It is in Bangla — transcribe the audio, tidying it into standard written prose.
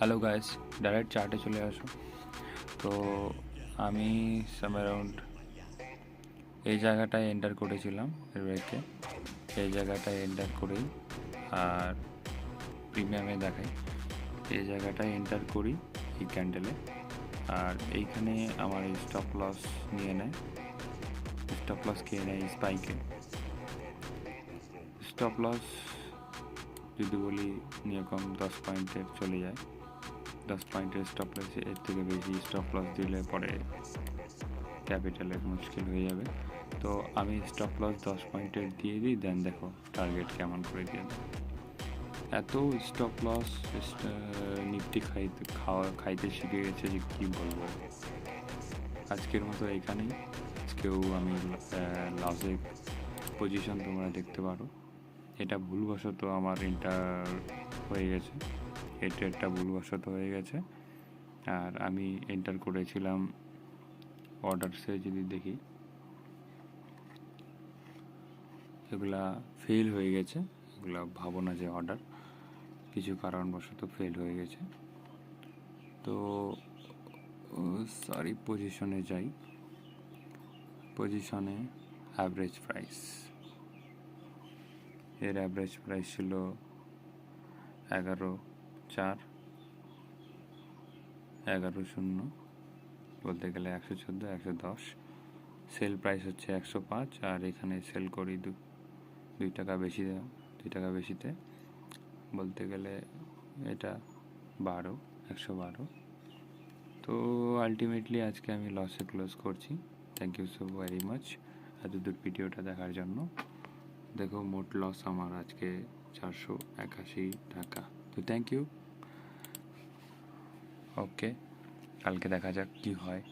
হ্যালো গাইস, ডাইরেক্ট চার্টে চলে আসো। তো আমি সাম অ্যারাউন্ড এই জায়গাটায় এন্টার করেছিলাম রেখে, এই জায়গাটায় এন্টার করেই আর প্রিমিয়ামে দেখাই, এই জায়গাটায় এন্টার করি এই ক্যান্ডেলে, আর এইখানে আমার এই স্টপ লস নিয়ে নেয়, স্টপ লস খেয়ে নেয় স্পাইকে। স্টপ লস যদি বলি নিয়কম 10 পয়েন্টের চলে যায়, 10 পয়েন্টের স্টপ লস, এর থেকে বেশি স্টপ লস দিলে পরে ক্যাপিটালের মুশকিল হয়ে যাবে। তো আমি স্টপ লস 10 পয়েন্টের দিয়ে দিই, দেন দেখো টার্গেট কেমন করে দিয়ে দেয়। এত স্টপ লস নিফটি খাইতে শিখে গেছে যে কী বলবো। আজকের মতো এখানেই, আজকেও আমি লসে পজিশন তোমরা দেখতে পারো। এটা ভুলবশত আমার এন্টার হয়ে গেছে, এই ট্রেডটা ভুলবশত হয়ে গেছে। আর আমি এন্টার করেছিলাম অর্ডারসে, যদি দেখি এগুলা ফেল হয়ে গেছে, এগুলা ভাবো না যে অর্ডার, কিছু কারণবশত ফেল হয়ে গেছে। তো সরি, পজিশনে যাই, পজিশনে অ্যাভারেজ প্রাইস, এর অ্যাভারেজ প্রাইস ছিল 11.4, 11.0 বলতে গেলে 114, 110। সেল প্রাইস হচ্ছে 105, আর এখানে সেল করি 2 টাকা বেশি, 2 টাকা বেশিতে, বলতে গেলে এটা 112। তো আলটিমেটলি আজকে আমি লসে ক্লোজ করছি। Thank you so very much এতদূর ভিডিওটা দেখার জন্য। দেখো মোট লস আমার আজকে 481 টাকা। তো থ্যাংক ইউ। ওকে, কালকে দেখা যাক কি হয়।